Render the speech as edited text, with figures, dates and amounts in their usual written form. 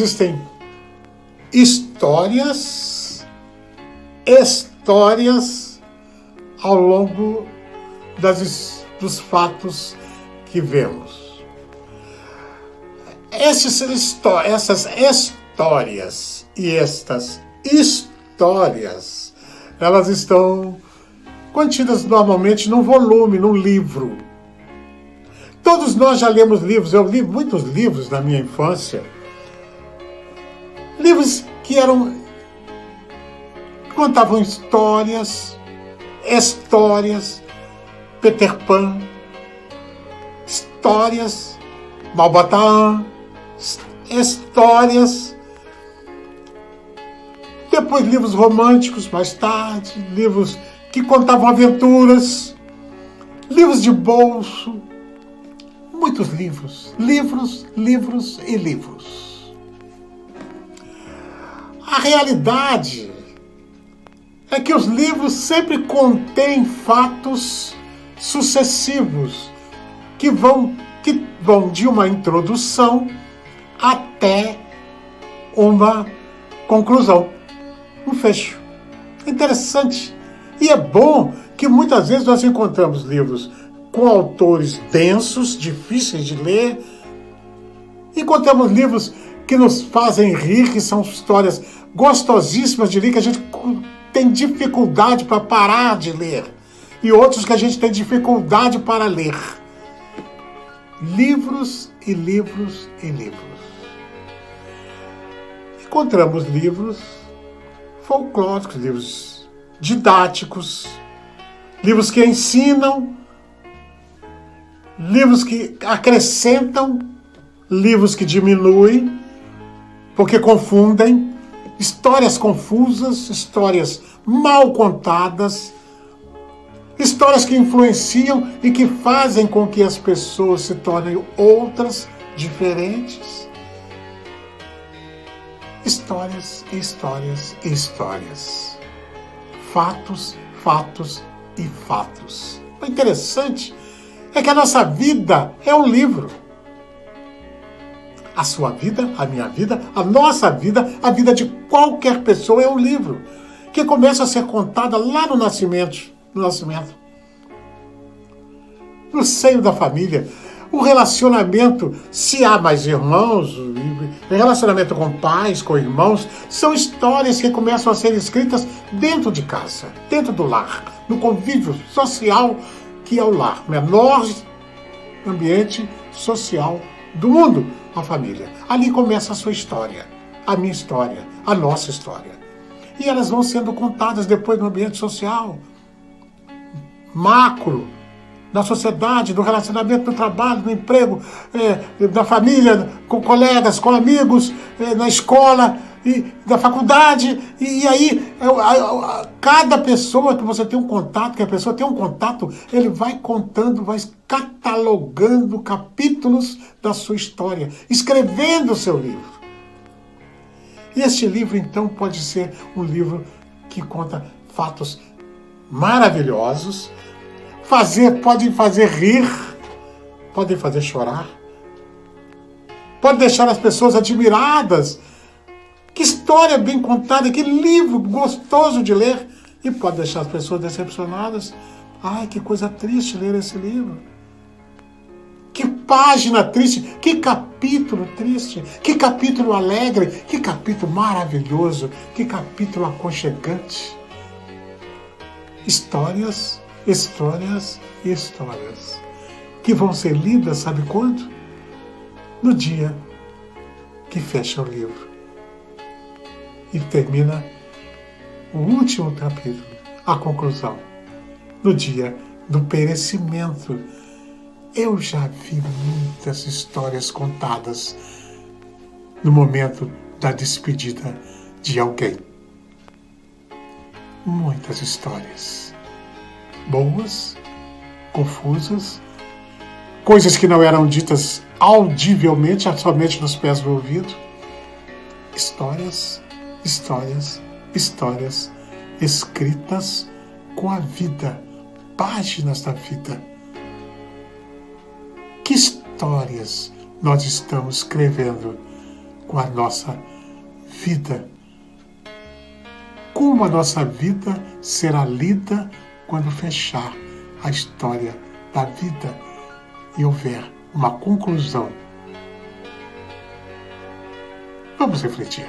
existem histórias ao longo dos fatos que vemos. Essas histórias e estas histórias, elas estão contidas normalmente num volume, num livro. Todos nós já lemos livros, eu li muitos livros na minha infância, livros que contavam histórias, Peter Pan, histórias, Malbataan, histórias, depois livros românticos, mais tarde, livros que contavam aventuras, livros de bolso, muitos livros, livros e livros. A realidade é que os livros sempre contêm fatos sucessivos que vão de uma introdução até uma conclusão, um fecho. Interessante. E é bom que muitas vezes nós encontramos livros com autores densos, difíceis de ler. Encontramos livros que nos fazem rir, que são histórias gostosíssimas de ler, que a gente tem dificuldade para parar de ler. E outros que a gente tem dificuldade para ler. Livros e livros e livros. Encontramos livros folclóricos, livros didáticos, livros que ensinam, livros que acrescentam, livros que diminuem, porque confundem, histórias confusas, histórias mal contadas, histórias que influenciam e que fazem com que as pessoas se tornem outras, diferentes. Histórias, histórias, histórias. Fatos, fatos e fatos. O interessante é que a nossa vida é um livro. A sua vida, a minha vida, a nossa vida, a vida de qualquer pessoa é um livro que começa a ser contada lá no nascimento, no seio da família. O relacionamento, se há mais irmãos, relacionamento com pais, com irmãos, são histórias que começam a ser escritas dentro de casa, dentro do lar, no convívio social que é o lar, menor ambiente social do mundo, a família. Ali começa a sua história, a minha história, a nossa história. E elas vão sendo contadas depois no ambiente social, macro, na sociedade, no relacionamento, no trabalho, no emprego, na família, com colegas, com amigos, na escola, e na faculdade. E aí, cada pessoa que você tem um contato, que a pessoa tem um contato, ele vai contando, vai catalogando capítulos da sua história, escrevendo o seu livro. E este livro, então, pode ser um livro que conta fatos maravilhosos, podem fazer rir, podem fazer chorar, pode deixar as pessoas admiradas. Que história bem contada, que livro gostoso de ler. E pode deixar as pessoas decepcionadas. Ai, que coisa triste ler esse livro. Que página triste, que capítulo triste, que capítulo alegre, que capítulo maravilhoso, que capítulo aconchegante. Histórias, histórias e histórias que vão ser lidas, sabe quando? No dia que fecha o livro e termina o último capítulo, a conclusão, no dia do perecimento. Eu já vi muitas histórias contadas no momento da despedida de alguém. Muitas histórias. Boas, confusas, coisas que não eram ditas audivelmente, somente nos pés do ouvido. Histórias, histórias, histórias escritas com a vida, páginas da vida. Que histórias nós estamos escrevendo com a nossa vida. Como a nossa vida será lida quando fechar a história da vida e houver uma conclusão? Vamos refletir.